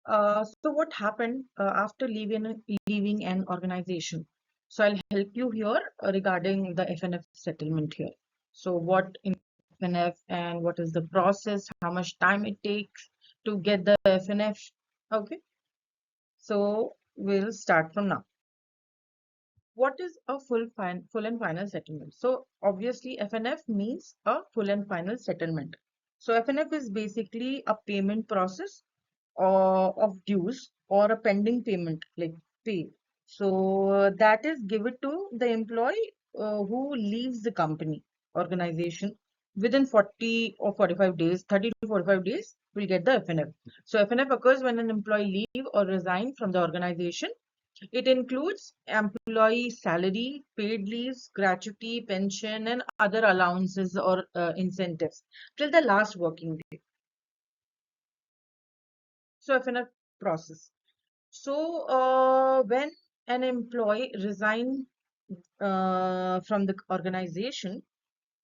So what happened after leaving an organization? So I'll help you here regarding the FNF settlement here. So what in FNF and what is the process, how much time it takes to get the FNF. Okay, so we'll start from now. What is a full and final settlement? So obviously FNF means a full and final settlement. So FNF is basically a payment process of dues or a pending payment like pay. So that is given to the employee who leaves the company organization within 40 or 45 days, 30 to 45 days will get the FNF. So FNF occurs when an employee leave or resign from the organization. It includes employee salary, paid leaves, gratuity, pension, and other allowances or incentives till the last working day. So FNF process. So when an employee resign from the organization,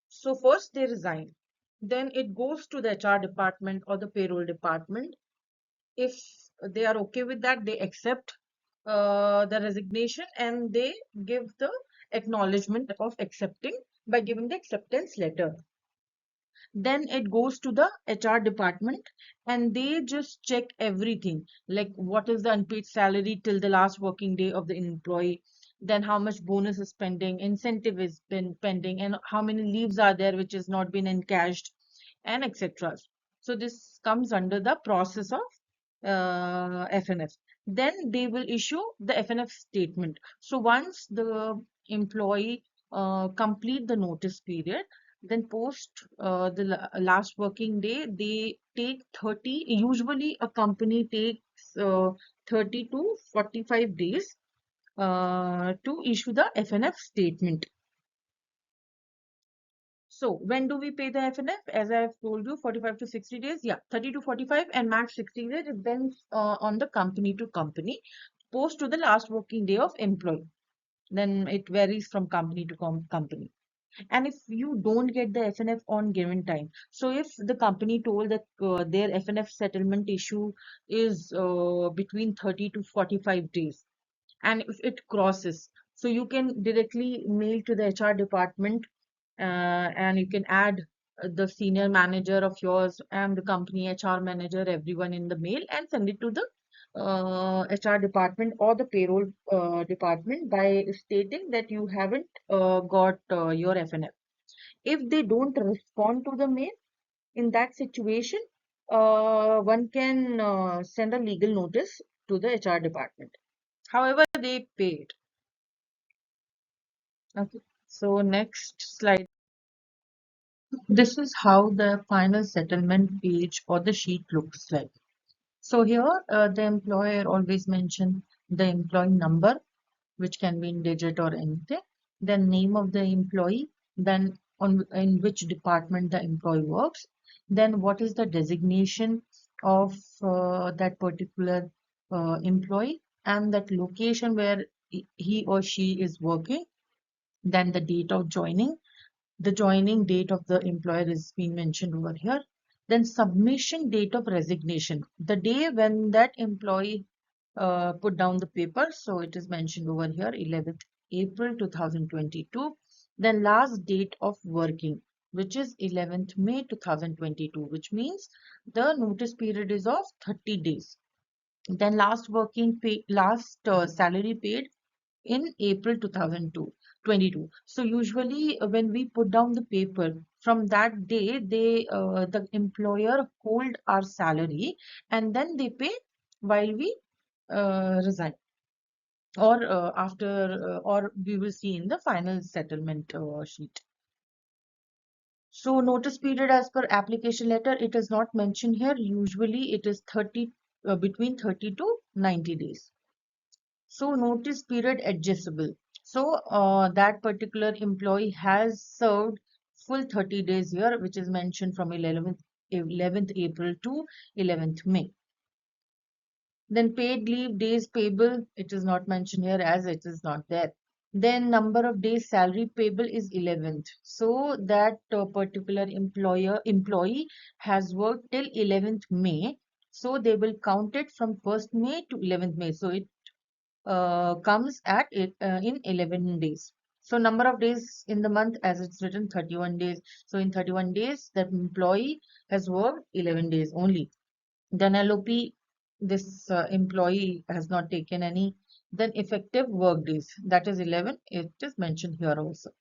so first they resign, then it goes to the HR department or the payroll department. If they are okay with that, they accept the resignation and they give the acknowledgement of accepting by giving the acceptance letter. Then it goes to the HR department and they just check everything like what is the unpaid salary till the last working day of the employee, then how much bonus is pending, incentive is been pending, and how many leaves are there which has not been encashed, and etc. So this comes under the process of FNF. Then they will issue the FNF statement. So once the employee complete the notice period, then post the last working day, they take 30, usually a company takes 30 to 45 days to issue the FNF statement. So when do we pay the FNF? As I've told you, 45 to 60 days. Yeah, 30 to 45 and max 60 days. It depends on the company to company. Post to the last working day of employee. Then it varies from company to company. And if you don't get the FNF on given time, so if the company told that their FNF settlement issue is between 30 to 45 days, and if it crosses, so you can directly mail to the HR department and you can add the senior manager of yours and the company HR manager, everyone in the mail, and send it to the HR department or the payroll department by stating that you haven't got your FNF. If they don't respond to the mail, in that situation, one can send a legal notice to the HR department. However, they pay it. Okay. So next slide. This is how the final settlement page or the sheet looks like. So here, the employer always mention the employee number, which can be in digit or anything, then name of the employee, then on in which department the employee works, then what is the designation of that particular employee and that location where he or she is working, then the date of joining, the joining date of the employer is being mentioned over here, then submission date of resignation, the day when that employee put down the paper. So it is mentioned over here, 11th April 2022. Then last date of working, which is 11th May 2022, which means the notice period is of 30 days. Then last working pay, last salary paid in April 2022. So usually when we put down the paper, from that day, the employer hold our salary and then they pay while we resign, or or we will see in the final settlement sheet. So notice period as per application letter, it is not mentioned here. Usually it is 30 between 30 to 90 days. So notice period adjustable. So that particular employee has served full 30 days here, which is mentioned from 11th April to 11th May. Then paid leave days payable, it is not mentioned here as it is not there. Then number of days salary payable is 11th. So that particular employee has worked till 11th May. So they will count it from 1st May to 11th May. So it comes at it in 11 days. So number of days in the month, as it's written, 31 days. So in 31 days, that employee has worked 11 days only. Then LOP, this employee has not taken any. Then effective work days, that is 11. It is mentioned here also.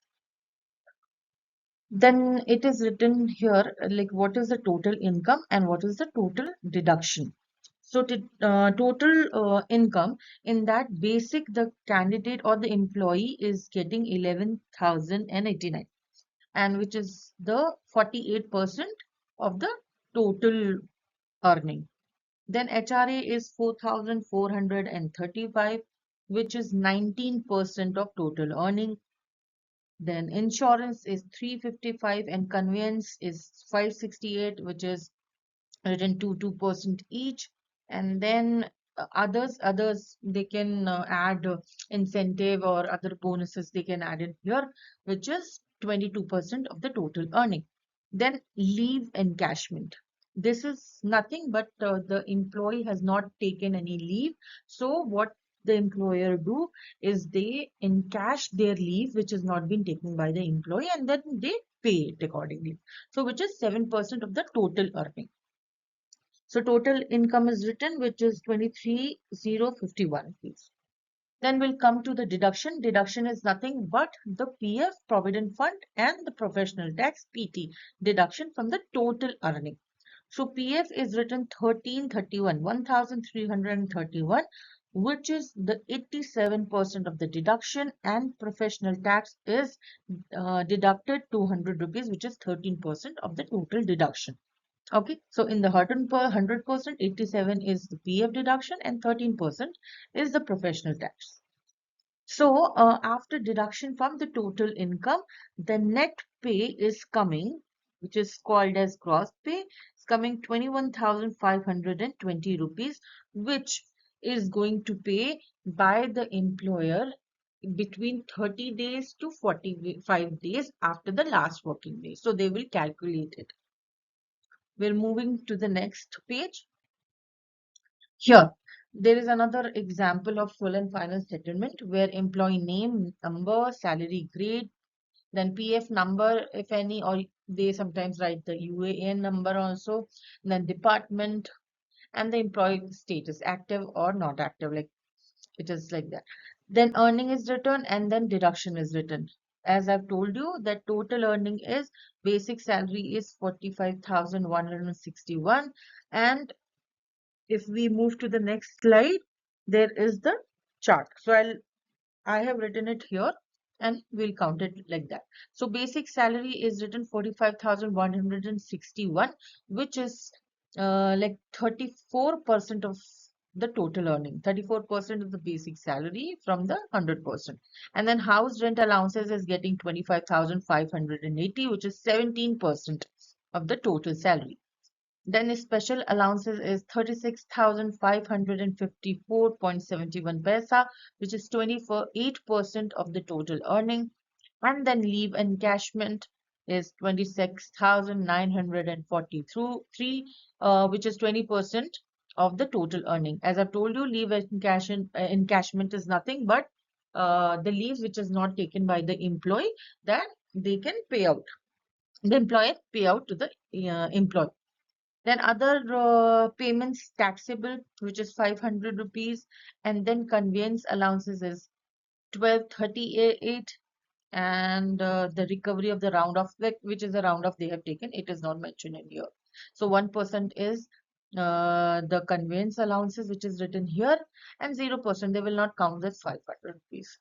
Then it is written here like what is the total income and what is the total deduction. So total income, in that basic, the candidate or the employee is getting 11,089, and which is the 48% of the total earning. Then HRA is 4,435, which is 19% of total earning. Then insurance is 355 and conveyance is 568, which is written to 2% each. And then others they can add incentive or other bonuses they can add in here, which is 22% of the total earning. Then leave encashment. This is nothing but the employee has not taken any leave. So what the employer do is they encash their leave which has not been taken by the employee, and then they pay it accordingly. So which is 7% of the total earning. So total income is written, which is 23,051 rupees. Then we'll come to the deduction. Deduction is nothing but the PF, Provident Fund, and the professional tax, PT, deduction from the total earning. So PF is written 1331, 1,331, which is the 87% of the deduction, and professional tax is deducted 200 rupees, which is 13% of the total deduction. Okay, so in the 100%, 87 is the PF deduction and 13% is the professional tax. So after deduction from the total income, the net pay is coming, which is called as gross pay, is coming 21,520 rupees, which is going to pay by the employer between 30 days to 45 days after the last working day. So they will calculate it. We're moving to the next page. Here, there is another example of full and final settlement where employee name, number, salary grade, then PF number, if any, or they sometimes write the UAN number also, then department, and the employee status, active or not active, like it is like that. Then earning is written and then deduction is written. As I've told you, that total earning is basic salary is 45,161, and if we move to the next slide, there is the chart. So I have written it here and we'll count it like that. So basic salary is written 45,161, which is like 34% of the total earning, 34% of the basic salary from the 100%. And then house rent allowances is getting 25,580, which is 17% of the total salary. Then special allowances is 36,554.71 paisa, which is 28% of the total earning. And then leave encashment is 26,943, which is 20% of the total earning. As I've told you, leave encashment is nothing but the leave which is not taken by the employee, that they can pay out. The employer pay out to the employee. Then other payments taxable, which is 500 rupees, and then conveyance allowances is 1238, and the recovery of the round off, which is a round off they have taken, it is not mentioned in here. So 1% is the conveyance allowances, which is written here, and 0% they will not count this 500 rupees.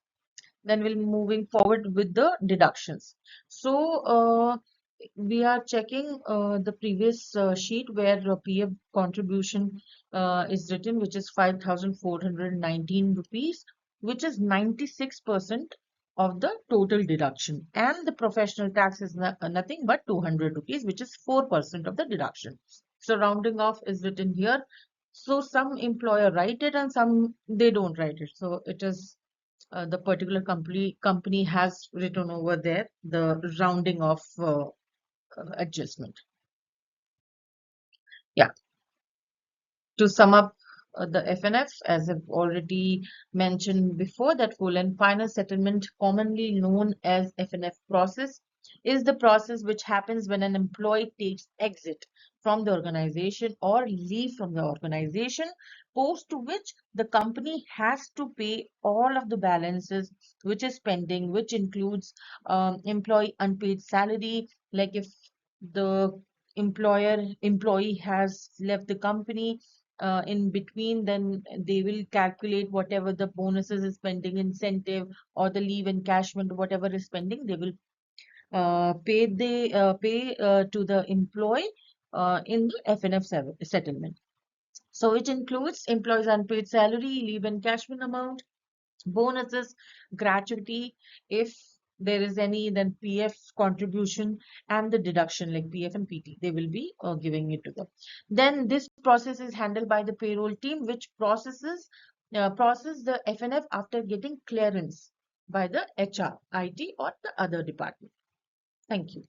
Then we'll moving forward with the deductions. So we are checking the previous sheet where PF contribution is written, which is 5,419 rupees, which is 96% of the total deduction. And the professional tax is nothing but 200 rupees, which is 4% of the deduction. So rounding off is written here. So some employer write it and some they don't write it. So it is the particular company has written over there the rounding off adjustment. Yeah. To sum up the FNF, as I've already mentioned before, that full and final settlement, commonly known as FNF process, is the process which happens when an employee takes exit from the organization or leave from the organization, post to which the company has to pay all of the balances which is pending, which includes employee unpaid salary, like if the employee has left the company in between, then they will calculate whatever the bonuses is pending, incentive or the leave encashment, whatever is pending, they will pay to the employee in the FNF settlement. So it includes employees' unpaid salary, leave encashment amount, bonuses, gratuity, if there is any, then PF contribution and the deduction like PF and PT, they will be giving it to them. Then this process is handled by the payroll team, which process the FNF after getting clearance by the HR, IT, or the other department. Thank you.